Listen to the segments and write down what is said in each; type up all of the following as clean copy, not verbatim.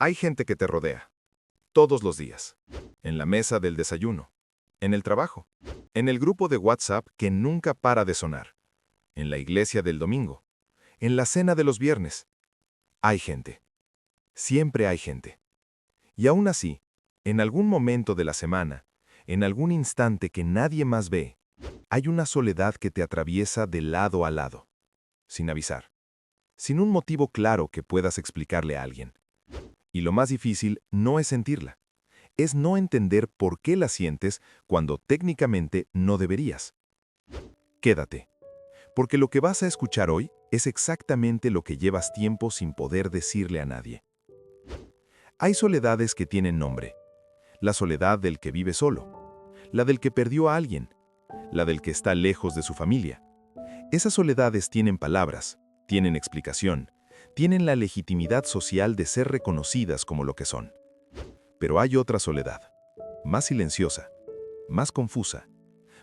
Hay gente que te rodea, todos los días, en la mesa del desayuno, en el trabajo, en el grupo de WhatsApp que nunca para de sonar, en la iglesia del domingo, en la cena de los viernes. Hay gente, siempre hay gente. Y aún así, en algún momento de la semana, en algún instante que nadie más ve, hay una soledad que te atraviesa de lado a lado, sin avisar, sin un motivo claro que puedas explicarle a alguien. Y lo más difícil no es sentirla, es no entender por qué la sientes cuando técnicamente no deberías. Quédate, porque lo que vas a escuchar hoy es exactamente lo que llevas tiempo sin poder decirle a nadie. Hay soledades que tienen nombre. La soledad del que vive solo, la del que perdió a alguien, la del que está lejos de su familia. Esas soledades tienen palabras, tienen explicación, tienen la legitimidad social de ser reconocidas como lo que son. Pero hay otra soledad, más silenciosa, más confusa,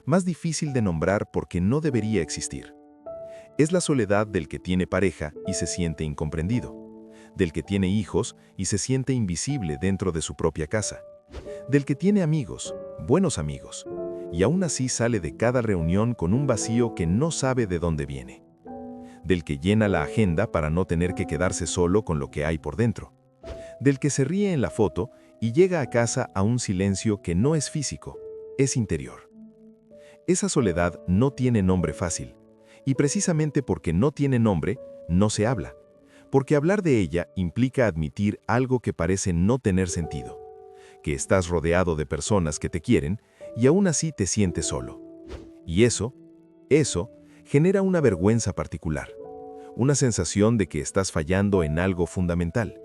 más difícil de nombrar porque no debería existir. Es la soledad del que tiene pareja y se siente incomprendido, del que tiene hijos y se siente invisible dentro de su propia casa, del que tiene amigos, buenos amigos, y aún así sale de cada reunión con un vacío que no sabe de dónde viene, del que llena la agenda para no tener que quedarse solo con lo que hay por dentro, del que se ríe en la foto y llega a casa a un silencio que no es físico, es interior. Esa soledad no tiene nombre fácil, y precisamente porque no tiene nombre, no se habla, porque hablar de ella implica admitir algo que parece no tener sentido, que estás rodeado de personas que te quieren y aún así te sientes solo. Y eso genera una vergüenza particular, una sensación de que estás fallando en algo fundamental,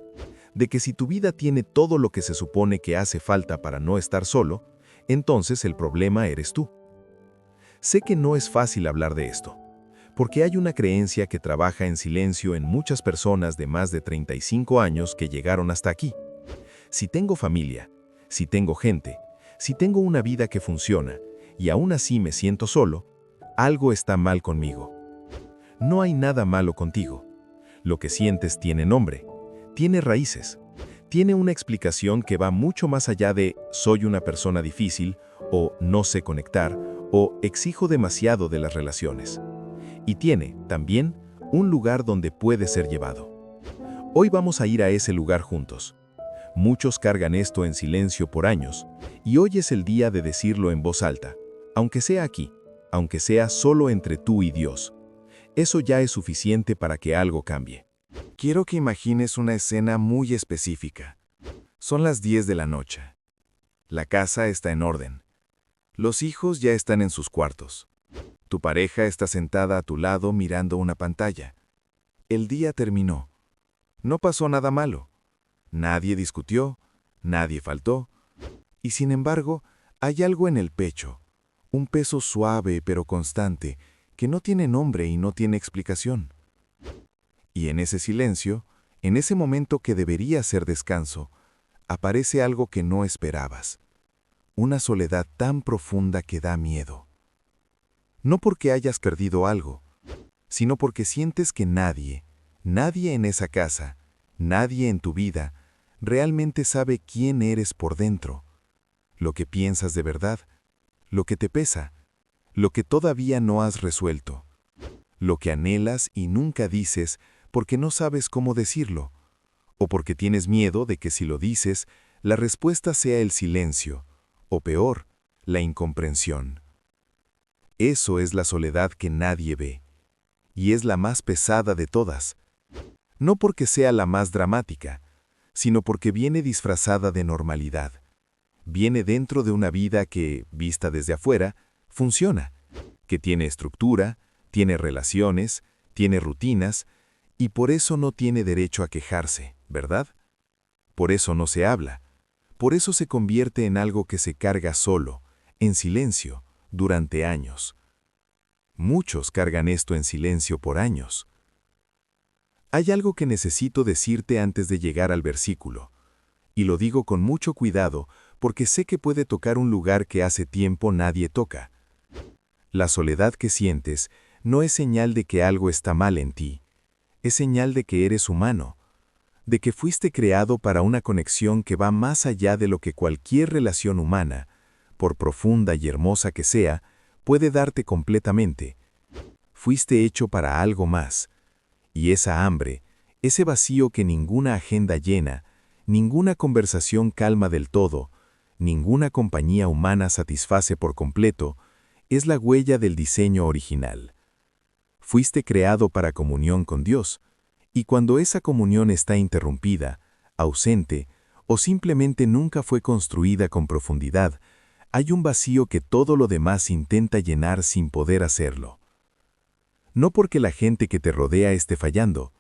de que si tu vida tiene todo lo que se supone que hace falta para no estar solo, entonces el problema eres tú. Sé que no es fácil hablar de esto, porque hay una creencia que trabaja en silencio en muchas personas de más de 35 años que llegaron hasta aquí. Si tengo familia, si tengo gente, si tengo una vida que funciona y aún así me siento solo, algo está mal conmigo. No hay nada malo contigo. Lo que sientes tiene nombre, tiene raíces, tiene una explicación que va mucho más allá de soy una persona difícil o no sé conectar o exijo demasiado de las relaciones. Y tiene, también, un lugar donde puede ser llevado. Hoy vamos a ir a ese lugar juntos. Muchos cargan esto en silencio por años, y hoy es el día de decirlo en voz alta, aunque sea aquí, aunque sea solo entre tú y Dios. Eso ya es suficiente para que algo cambie. Quiero que imagines una escena muy específica. Son las 10 de la noche. La casa está en orden. Los hijos ya están en sus cuartos. Tu pareja está sentada a tu lado mirando una pantalla. El día terminó. No pasó nada malo. Nadie discutió, nadie faltó. Y sin embargo, hay algo en el pecho, un peso suave pero constante, que no tiene nombre y no tiene explicación. Y en ese silencio, en ese momento que debería ser descanso, aparece algo que no esperabas. Una soledad tan profunda que da miedo. No porque hayas perdido algo, sino porque sientes que nadie en esa casa, nadie en tu vida, realmente sabe quién eres por dentro, lo que piensas de verdad, lo que te pesa, lo que todavía no has resuelto, lo que anhelas y nunca dices porque no sabes cómo decirlo, o porque tienes miedo de que si lo dices, la respuesta sea el silencio, o peor, la incomprensión. Eso es la soledad que nadie ve, y es la más pesada de todas, no porque sea la más dramática, sino porque viene disfrazada de normalidad. Viene dentro de una vida que, vista desde afuera, funciona, que tiene estructura, tiene relaciones, tiene rutinas, y por eso no tiene derecho a quejarse, ¿verdad? Por eso no se habla, por eso se convierte en algo que se carga solo, en silencio, durante años. Muchos cargan esto en silencio por años. Hay algo que necesito decirte antes de llegar al versículo, y lo digo con mucho cuidado porque sé que puede tocar un lugar que hace tiempo nadie toca. La soledad que sientes no es señal de que algo está mal en ti, es señal de que eres humano, de que fuiste creado para una conexión que va más allá de lo que cualquier relación humana, por profunda y hermosa que sea, puede darte completamente. Fuiste hecho para algo más. Y esa hambre, ese vacío que ninguna agenda llena, ninguna conversación calma del todo, ninguna compañía humana satisface por completo, es la huella del diseño original. Fuiste creado para comunión con Dios, y cuando esa comunión está interrumpida, ausente, o simplemente nunca fue construida con profundidad, hay un vacío que todo lo demás intenta llenar sin poder hacerlo. No porque la gente que te rodea esté fallando,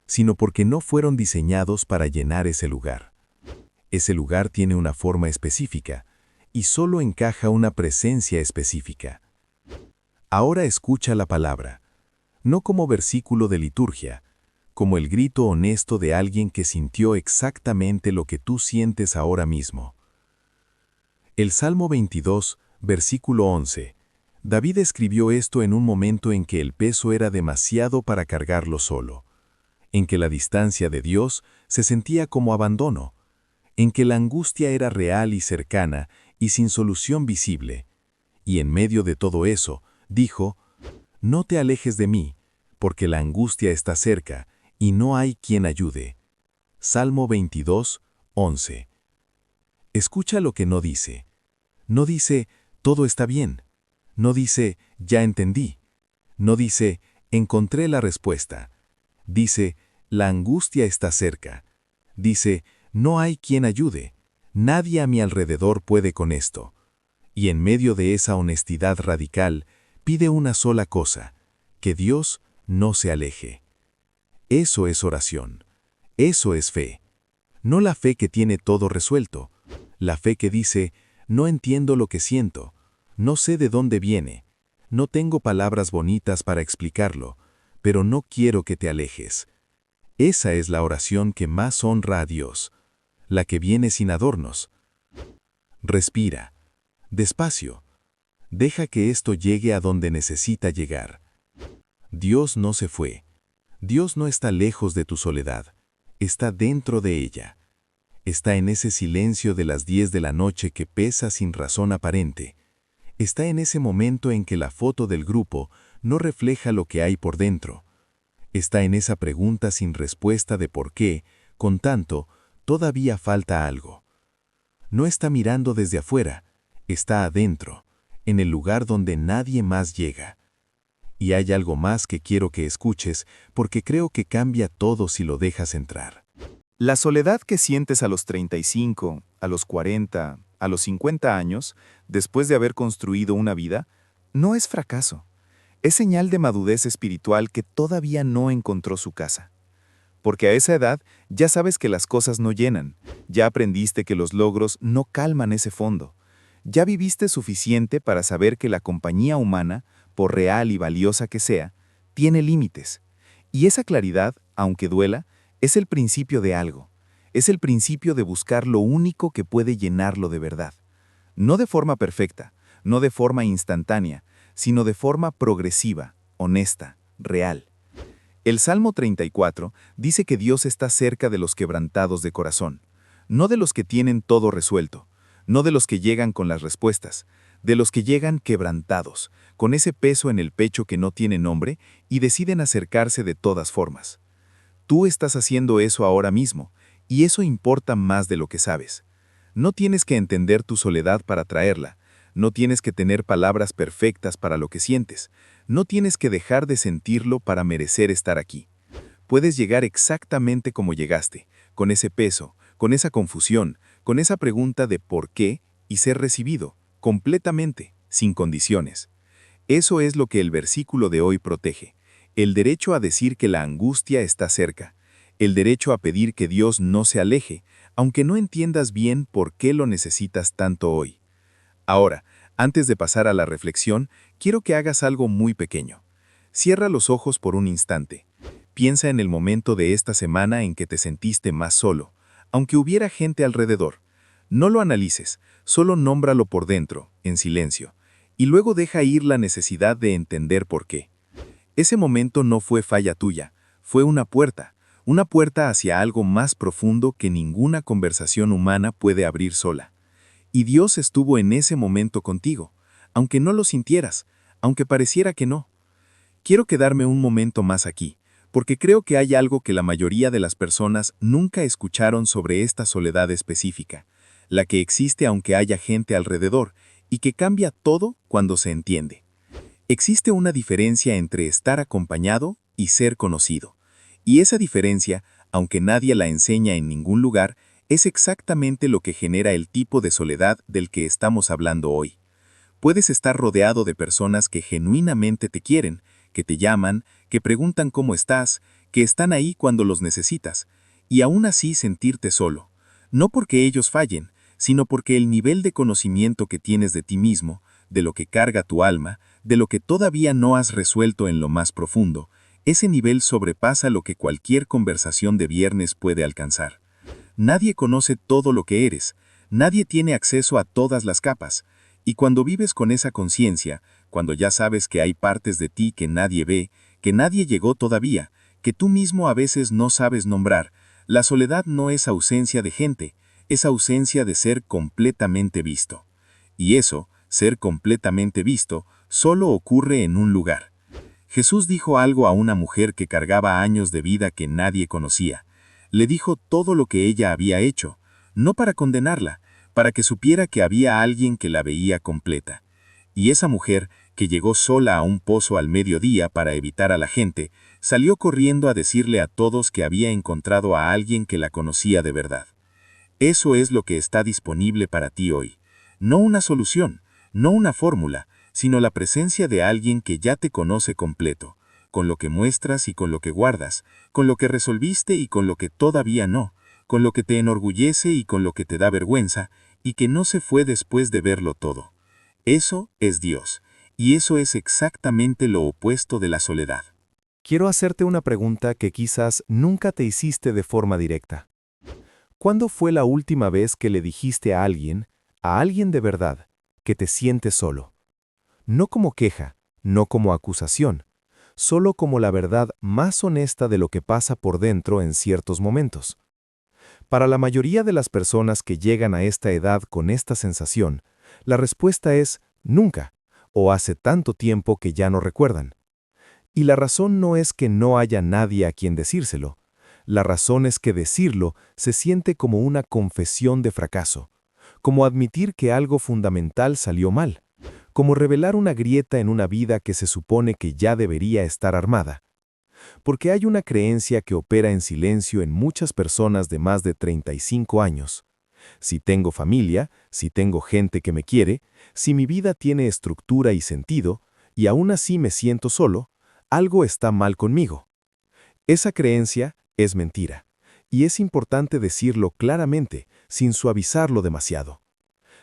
sino porque no fueron diseñados para llenar ese lugar. Ese lugar tiene una forma específica, y solo encaja una presencia específica. Ahora escucha la palabra, no como versículo de liturgia, como el grito honesto de alguien que sintió exactamente lo que tú sientes ahora mismo. El Salmo 22, versículo 11. David escribió esto en un momento en que el peso era demasiado para cargarlo solo, en que la distancia de Dios se sentía como abandono, en que la angustia era real y cercana y sin solución visible. Y en medio de todo eso, dijo, «No te alejes de mí, porque la angustia está cerca y no hay quien ayude». Salmo 22, 11. Escucha lo que no dice. No dice, «Todo está bien». No dice, «Ya entendí». No dice, «Encontré la respuesta». Dice, «La angustia está cerca». Dice, «No hay quien ayude. Nadie a mi alrededor puede con esto». Y en medio de esa honestidad radical, pide una sola cosa, que Dios no se aleje. Eso es oración. Eso es fe. No la fe que tiene todo resuelto. La fe que dice, no entiendo lo que siento, no sé de dónde viene, no tengo palabras bonitas para explicarlo, pero no quiero que te alejes. Esa es la oración que más honra a Dios, la que viene sin adornos. Respira. Despacio. Deja que esto llegue a donde necesita llegar. Dios no se fue. Dios no está lejos de tu soledad. Está dentro de ella. Está en ese silencio de las 10 de la noche que pesa sin razón aparente. Está en ese momento en que la foto del grupo no refleja lo que hay por dentro. Está en esa pregunta sin respuesta de por qué, con tanto, todavía falta algo. No está mirando desde afuera, está adentro, en el lugar donde nadie más llega. Y hay algo más que quiero que escuches, porque creo que cambia todo si lo dejas entrar. La soledad que sientes a los 35, a los 40, a los 50 años, después de haber construido una vida, no es fracaso. Es señal de madurez espiritual que todavía no encontró su casa. Porque a esa edad ya sabes que las cosas no llenan, ya aprendiste que los logros no calman ese fondo. Ya viviste suficiente para saber que la compañía humana, por real y valiosa que sea, tiene límites. Y esa claridad, aunque duela, es el principio de algo. Es el principio de buscar lo único que puede llenarlo de verdad. No de forma perfecta, no de forma instantánea, sino de forma progresiva, honesta, real. El Salmo 34 dice que Dios está cerca de los quebrantados de corazón, no de los que tienen todo resuelto, no de los que llegan con las respuestas, de los que llegan quebrantados, con ese peso en el pecho que no tiene nombre y deciden acercarse de todas formas. Tú estás haciendo eso ahora mismo, y eso importa más de lo que sabes. No tienes que entender tu soledad para traerla, no tienes que tener palabras perfectas para lo que sientes, no tienes que dejar de sentirlo para merecer estar aquí. Puedes llegar exactamente como llegaste, con ese peso, con esa confusión, con esa pregunta de por qué y ser recibido, completamente, sin condiciones. Eso es lo que el versículo de hoy protege, el derecho a decir que la angustia está cerca, el derecho a pedir que Dios no se aleje, aunque no entiendas bien por qué lo necesitas tanto hoy. Ahora, antes de pasar a la reflexión, quiero que hagas algo muy pequeño. Cierra los ojos por un instante. Piensa en el momento de esta semana en que te sentiste más solo, aunque hubiera gente alrededor. No lo analices, solo nómbralo por dentro, en silencio, y luego deja ir la necesidad de entender por qué. Ese momento no fue falla tuya, fue una una puerta hacia algo más profundo que ninguna conversación humana puede abrir sola. Y Dios estuvo en ese momento contigo, aunque no lo sintieras, aunque pareciera que no. Quiero quedarme un momento más aquí, porque creo que hay algo que la mayoría de las personas nunca escucharon sobre esta soledad específica, la que existe aunque haya gente alrededor, y que cambia todo cuando se entiende. Existe una diferencia entre estar acompañado y ser conocido. Y esa diferencia, aunque nadie la enseña en ningún lugar, es exactamente lo que genera el tipo de soledad del que estamos hablando hoy. Puedes estar rodeado de personas que genuinamente te quieren, que te llaman, que preguntan cómo estás, que están ahí cuando los necesitas, y aún así sentirte solo. No porque ellos fallen, sino porque el nivel de conocimiento que tienes de ti mismo, de lo que carga tu alma, de lo que todavía no has resuelto en lo más profundo, ese nivel sobrepasa lo que cualquier conversación de viernes puede alcanzar. Nadie conoce todo lo que eres, nadie tiene acceso a todas las capas, y cuando vives con esa conciencia, cuando ya sabes que hay partes de ti que nadie ve, que nadie llegó todavía, que tú mismo a veces no sabes nombrar, la soledad no es ausencia de gente, es ausencia de ser completamente visto. Y eso, ser completamente visto, solo ocurre en un lugar. Jesús dijo algo a una mujer que cargaba años de vida que nadie conocía. Le dijo todo lo que ella había hecho, no para condenarla, para que supiera que había alguien que la veía completa. Y esa mujer, que llegó sola a un pozo al mediodía para evitar a la gente, salió corriendo a decirle a todos que había encontrado a alguien que la conocía de verdad. Eso es lo que está disponible para ti hoy. No una solución, no una fórmula, sino la presencia de alguien que ya te conoce completo, con lo que muestras y con lo que guardas, con lo que resolviste y con lo que todavía no, con lo que te enorgullece y con lo que te da vergüenza, y que no se fue después de verlo todo. Eso es Dios, y eso es exactamente lo opuesto de la soledad. Quiero hacerte una pregunta que quizás nunca te hiciste de forma directa. ¿Cuándo fue la última vez que le dijiste a alguien de verdad, que te sientes solo? No como queja, no como acusación, solo como la verdad más honesta de lo que pasa por dentro en ciertos momentos. Para la mayoría de las personas que llegan a esta edad con esta sensación, la respuesta es nunca, o hace tanto tiempo que ya no recuerdan. Y la razón no es que no haya nadie a quien decírselo. La razón es que decirlo se siente como una confesión de fracaso, como admitir que algo fundamental salió mal, como revelar una grieta en una vida que se supone que ya debería estar armada. Porque hay una creencia que opera en silencio en muchas personas de más de 35 años. Si tengo familia, si tengo gente que me quiere, si mi vida tiene estructura y sentido, y aún así me siento solo, algo está mal conmigo. Esa creencia es mentira, y es importante decirlo claramente, sin suavizarlo demasiado.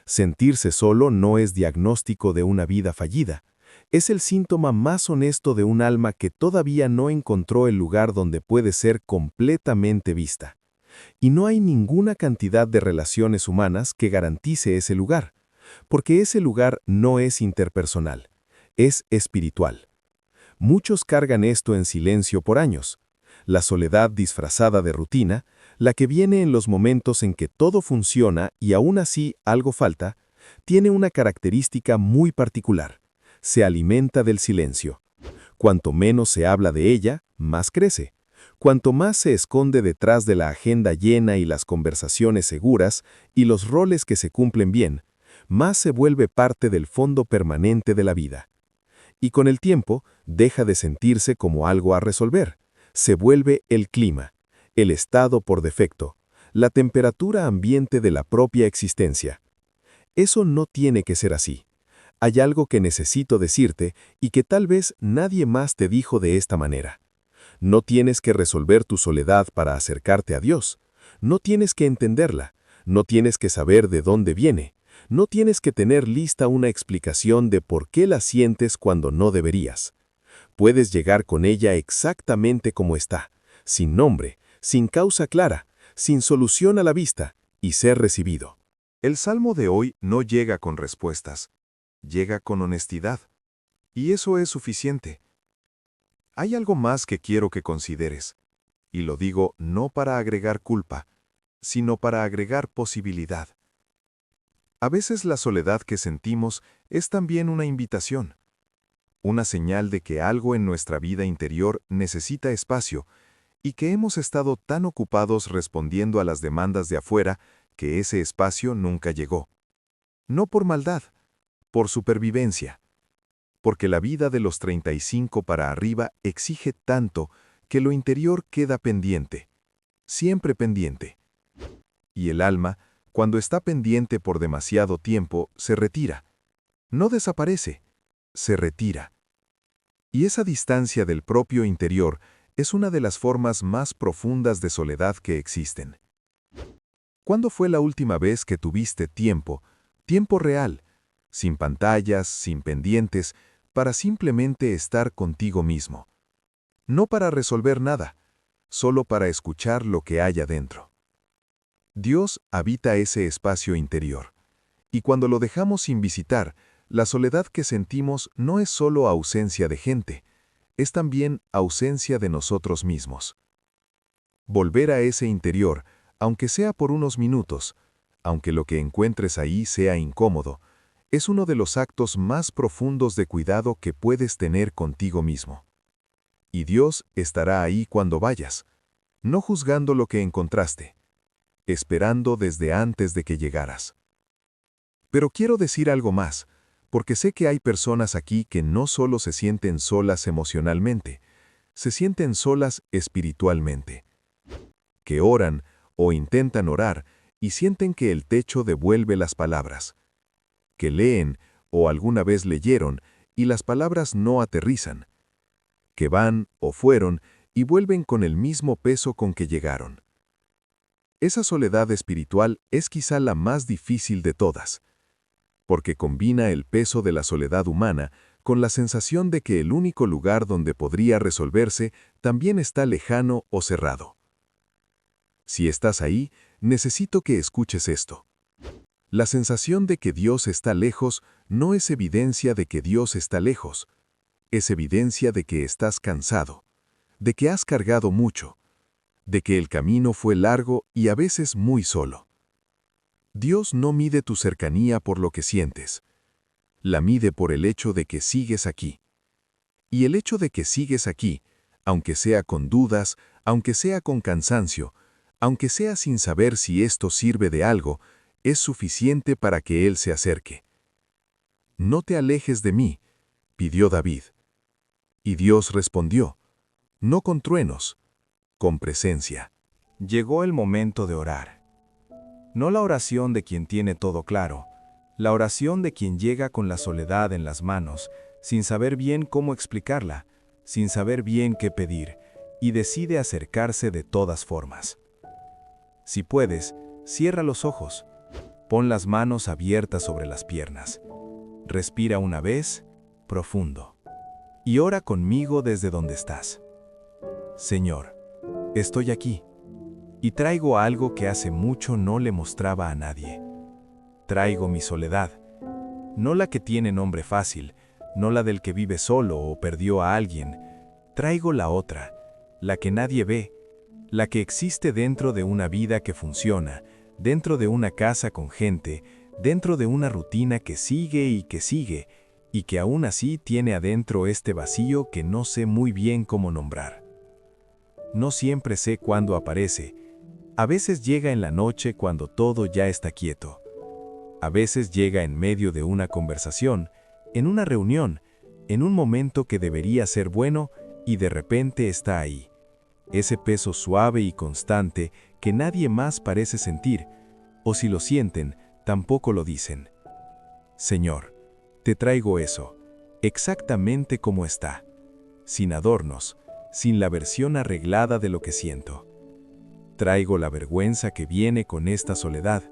Sentirse solo no es diagnóstico de una vida fallida, es el síntoma más honesto de un alma que todavía no encontró el lugar donde puede ser completamente vista. Y no hay ninguna cantidad de relaciones humanas que garantice ese lugar, porque ese lugar no es interpersonal, es espiritual. Muchos cargan esto en silencio por años. La soledad disfrazada de rutina, la que viene en los momentos en que todo funciona y aún así algo falta, tiene una característica muy particular. Se alimenta del silencio. Cuanto menos se habla de ella, más crece. Cuanto más se esconde detrás de la agenda llena y las conversaciones seguras y los roles que se cumplen bien, más se vuelve parte del fondo permanente de la vida. Y con el tiempo, deja de sentirse como algo a resolver. Se vuelve el clima, el estado por defecto, la temperatura ambiente de la propia existencia. Eso no tiene que ser así. Hay algo que necesito decirte y que tal vez nadie más te dijo de esta manera. No tienes que resolver tu soledad para acercarte a Dios. No tienes que entenderla. No tienes que saber de dónde viene. No tienes que tener lista una explicación de por qué la sientes cuando no deberías. Puedes llegar con ella exactamente como está, sin nombre, sin causa clara, sin solución a la vista, y ser recibido. El salmo de hoy no llega con respuestas, llega con honestidad. Y eso es suficiente. Hay algo más que quiero que consideres. Y lo digo no para agregar culpa, sino para agregar posibilidad. A veces la soledad que sentimos es también una invitación, una señal de que algo en nuestra vida interior necesita espacio y que hemos estado tan ocupados respondiendo a las demandas de afuera que ese espacio nunca llegó. No por maldad, por supervivencia. Porque la vida de los 35 para arriba exige tanto que lo interior queda pendiente, siempre pendiente. Y el alma, cuando está pendiente por demasiado tiempo, se retira. No desaparece, se retira. Y esa distancia del propio interior es una de las formas más profundas de soledad que existen. ¿Cuándo fue la última vez que tuviste tiempo real, sin pantallas, sin pendientes, para simplemente estar contigo mismo? No para resolver nada, solo para escuchar lo que hay adentro. Dios habita ese espacio interior, y cuando lo dejamos sin visitar, la soledad que sentimos no es solo ausencia de gente, es también ausencia de nosotros mismos. Volver a ese interior, aunque sea por unos minutos, aunque lo que encuentres ahí sea incómodo, es uno de los actos más profundos de cuidado que puedes tener contigo mismo. Y Dios estará ahí cuando vayas, no juzgando lo que encontraste, esperando desde antes de que llegaras. Pero quiero decir algo más, porque sé que hay personas aquí que no solo se sienten solas emocionalmente, se sienten solas espiritualmente. Que oran o intentan orar y sienten que el techo devuelve las palabras. Que leen o alguna vez leyeron y las palabras no aterrizan. Que van o fueron y vuelven con el mismo peso con que llegaron. Esa soledad espiritual es quizá la más difícil de todas, porque combina el peso de la soledad humana con la sensación de que el único lugar donde podría resolverse también está lejano o cerrado. Si estás ahí, necesito que escuches esto. La sensación de que Dios está lejos no es evidencia de que Dios está lejos, es evidencia de que estás cansado, de que has cargado mucho, de que el camino fue largo y a veces muy solo. Dios no mide tu cercanía por lo que sientes, la mide por el hecho de que sigues aquí. Y el hecho de que sigues aquí, aunque sea con dudas, aunque sea con cansancio, aunque sea sin saber si esto sirve de algo, es suficiente para que Él se acerque. No te alejes de mí, pidió David. Y Dios respondió, no con truenos, con presencia. Llegó el momento de orar. No la oración de quien tiene todo claro, la oración de quien llega con la soledad en las manos, sin saber bien cómo explicarla, sin saber bien qué pedir, y decide acercarse de todas formas. Si puedes, cierra los ojos, pon las manos abiertas sobre las piernas, respira una vez, profundo, y ora conmigo desde donde estás. Señor, estoy aquí, y traigo algo que hace mucho no le mostraba a nadie. Traigo mi soledad, no la que tiene nombre fácil, no la del que vive solo o perdió a alguien. Traigo la otra, la que nadie ve, la que existe dentro de una vida que funciona, dentro de una casa con gente, dentro de una rutina que sigue, y que aún así tiene adentro este vacío que no sé muy bien cómo nombrar. No siempre sé cuándo aparece. A veces llega en la noche cuando todo ya está quieto. A veces llega en medio de una conversación, en una reunión, en un momento que debería ser bueno y de repente está ahí. Ese peso suave y constante que nadie más parece sentir, o si lo sienten, tampoco lo dicen. Señor, te traigo eso, exactamente como está, sin adornos, sin la versión arreglada de lo que siento. Traigo la vergüenza que viene con esta soledad,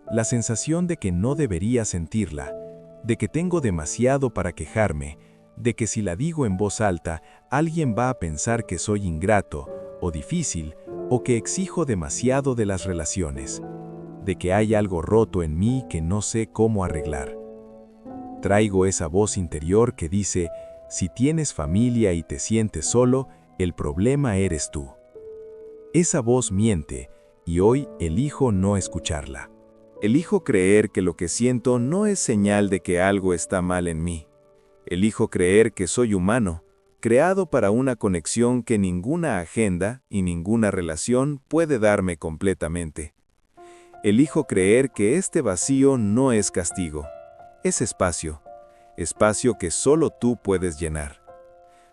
la sensación de que no debería sentirla, de que tengo demasiado para quejarme, de que si la digo en voz alta, alguien va a pensar que soy ingrato, o difícil, o que exijo demasiado de las relaciones, de que hay algo roto en mí que no sé cómo arreglar. Traigo esa voz interior que dice, si tienes familia y te sientes solo, el problema eres tú. Esa voz miente, y hoy elijo no escucharla. Elijo creer que lo que siento no es señal de que algo está mal en mí. Elijo creer que soy humano, creado para una conexión que ninguna agenda y ninguna relación puede darme completamente. Elijo creer que este vacío no es castigo, es espacio, espacio que solo tú puedes llenar.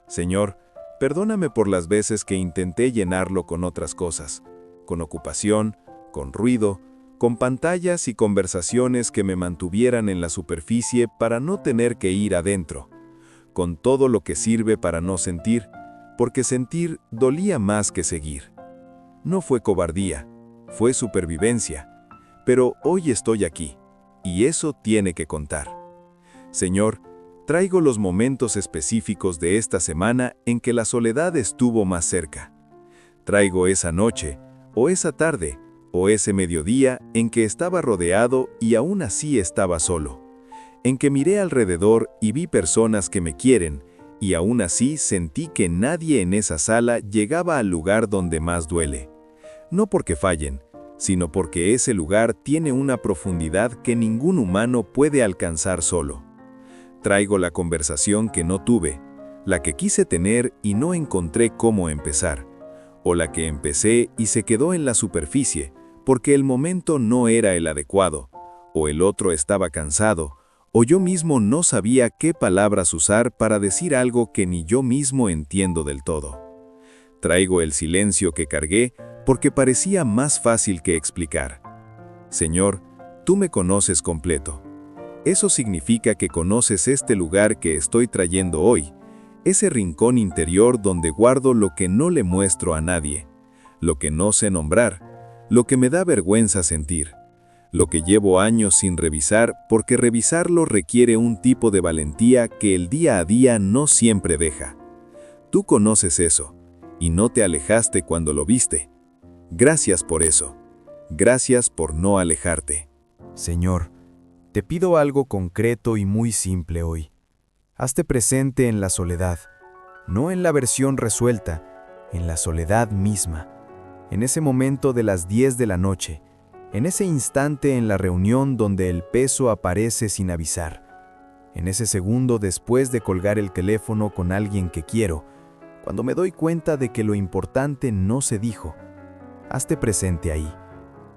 Señor, perdóname por las veces que intenté llenarlo con otras cosas, con ocupación, con ruido, con pantallas y conversaciones que me mantuvieran en la superficie para no tener que ir adentro, con todo lo que sirve para no sentir, porque sentir dolía más que seguir. No fue cobardía, fue supervivencia, pero hoy estoy aquí, y eso tiene que contar. Señor, traigo los momentos específicos de esta semana en que la soledad estuvo más cerca. Traigo esa noche, o esa tarde, o ese mediodía en que estaba rodeado y aún así estaba solo, en que miré alrededor y vi personas que me quieren, y aún así sentí que nadie en esa sala llegaba al lugar donde más duele. No porque fallen, sino porque ese lugar tiene una profundidad que ningún humano puede alcanzar solo. Traigo la conversación que no tuve, la que quise tener y no encontré cómo empezar, o la que empecé y se quedó en la superficie, porque el momento no era el adecuado, o el otro estaba cansado, o yo mismo no sabía qué palabras usar para decir algo que ni yo mismo entiendo del todo. Traigo el silencio que cargué porque parecía más fácil que explicar. Señor, tú me conoces completo. Eso significa que conoces este lugar que estoy trayendo hoy, ese rincón interior donde guardo lo que no le muestro a nadie, lo que no sé nombrar, lo que me da vergüenza sentir, lo que llevo años sin revisar porque revisarlo requiere un tipo de valentía que el día a día no siempre deja. Tú conoces eso, y no te alejaste cuando lo viste. Gracias por eso. Gracias por no alejarte. Señor, te pido algo concreto y muy simple hoy. Hazte presente en la soledad, no en la versión resuelta, en la soledad misma. En ese momento de las 10 de la noche, en ese instante en la reunión donde el peso aparece sin avisar, en ese segundo después de colgar el teléfono con alguien que quiero, cuando me doy cuenta de que lo importante no se dijo. Hazte presente ahí,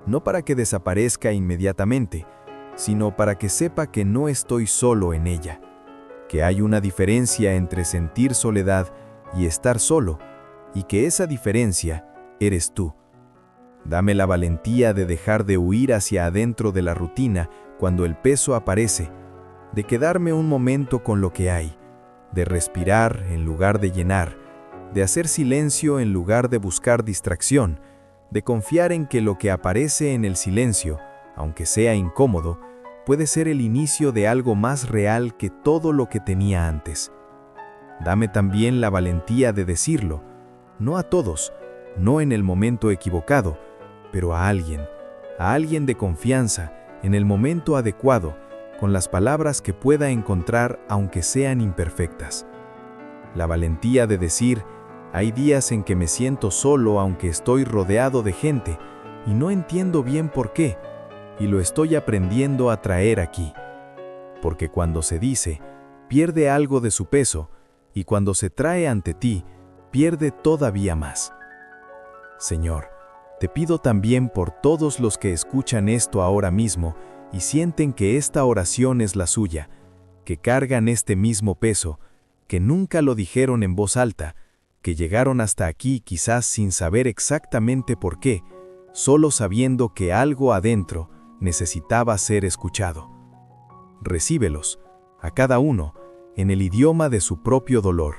no para que desaparezca inmediatamente, sino para que sepa que no estoy solo en ella, que hay una diferencia entre sentir soledad y estar solo, y que esa diferencia eres tú. Dame la valentía de dejar de huir hacia adentro de la rutina cuando el peso aparece, de quedarme un momento con lo que hay, de respirar en lugar de llenar, de hacer silencio en lugar de buscar distracción, de confiar en que lo que aparece en el silencio, aunque sea incómodo, puede ser el inicio de algo más real que todo lo que tenía antes. Dame también la valentía de decirlo, no a todos, no en el momento equivocado, pero a alguien de confianza, en el momento adecuado, con las palabras que pueda encontrar aunque sean imperfectas. La valentía de decir, hay días en que me siento solo aunque estoy rodeado de gente y no entiendo bien por qué, y lo estoy aprendiendo a traer aquí. Porque cuando se dice, pierde algo de su peso, y cuando se trae ante ti, pierde todavía más. Señor, te pido también por todos los que escuchan esto ahora mismo y sienten que esta oración es la suya, que cargan este mismo peso, que nunca lo dijeron en voz alta, que llegaron hasta aquí quizás sin saber exactamente por qué, solo sabiendo que algo adentro necesitaba ser escuchado. Recíbelos, a cada uno, en el idioma de su propio dolor,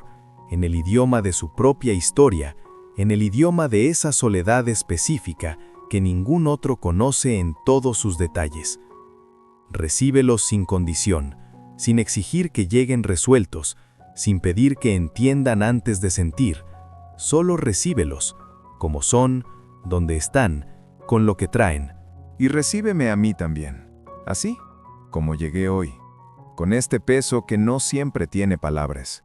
en el idioma de su propia historia, en el idioma de esa soledad específica que ningún otro conoce en todos sus detalles. Recíbelos sin condición, sin exigir que lleguen resueltos, sin pedir que entiendan antes de sentir. Solo recíbelos, como son, donde están, con lo que traen. Y recíbeme a mí también, así como llegué hoy, con este peso que no siempre tiene palabras,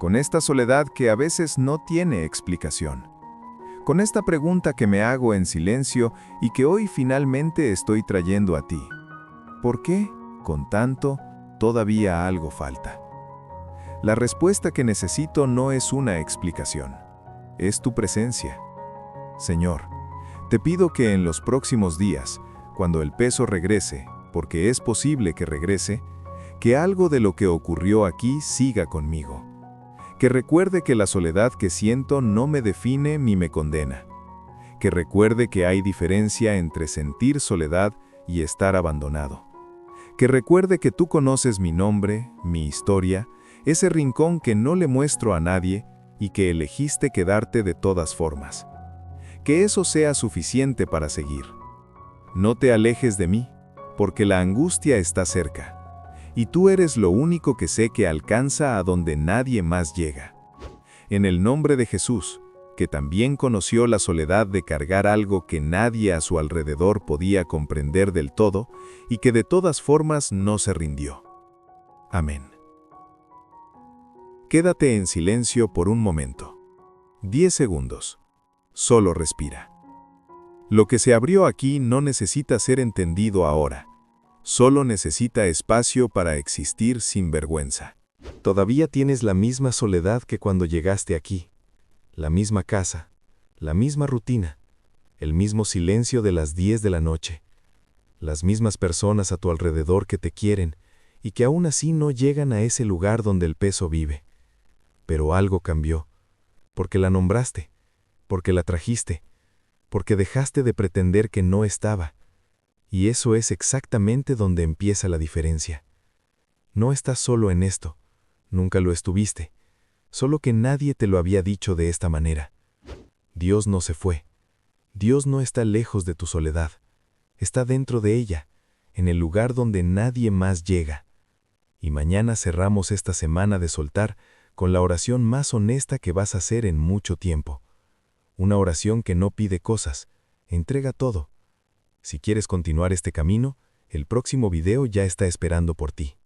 con esta soledad que a veces no tiene explicación, con esta pregunta que me hago en silencio y que hoy finalmente estoy trayendo a ti. ¿Por qué, con tanto, todavía algo falta? La respuesta que necesito no es una explicación, es tu presencia. Señor, te pido que en los próximos días, cuando el peso regrese, porque es posible que regrese, que algo de lo que ocurrió aquí siga conmigo. Que recuerde que la soledad que siento no me define ni me condena. Que recuerde que hay diferencia entre sentir soledad y estar abandonado. Que recuerde que tú conoces mi nombre, mi historia, ese rincón que no le muestro a nadie y que elegiste quedarte de todas formas. Que eso sea suficiente para seguir. No te alejes de mí, porque la angustia está cerca. Y tú eres lo único que sé que alcanza a donde nadie más llega. En el nombre de Jesús, que también conoció la soledad de cargar algo que nadie a su alrededor podía comprender del todo y que de todas formas no se rindió. Amén. Quédate en silencio por un momento. 10 segundos. Solo respira. Lo que se abrió aquí no necesita ser entendido ahora. Solo necesita espacio para existir sin vergüenza. Todavía tienes la misma soledad que cuando llegaste aquí, la misma casa, la misma rutina, el mismo silencio de las 10 de la noche, las mismas personas a tu alrededor que te quieren y que aún así no llegan a ese lugar donde el peso vive. Pero algo cambió, porque la nombraste, porque la trajiste, porque dejaste de pretender que no estaba. Y eso es exactamente donde empieza la diferencia. No estás solo en esto, nunca lo estuviste, solo que nadie te lo había dicho de esta manera. Dios no se fue. Dios no está lejos de tu soledad. Está dentro de ella, en el lugar donde nadie más llega. Y mañana cerramos esta semana de soltar con la oración más honesta que vas a hacer en mucho tiempo. Una oración que no pide cosas, entrega todo. Si quieres continuar este camino, el próximo video ya está esperando por ti.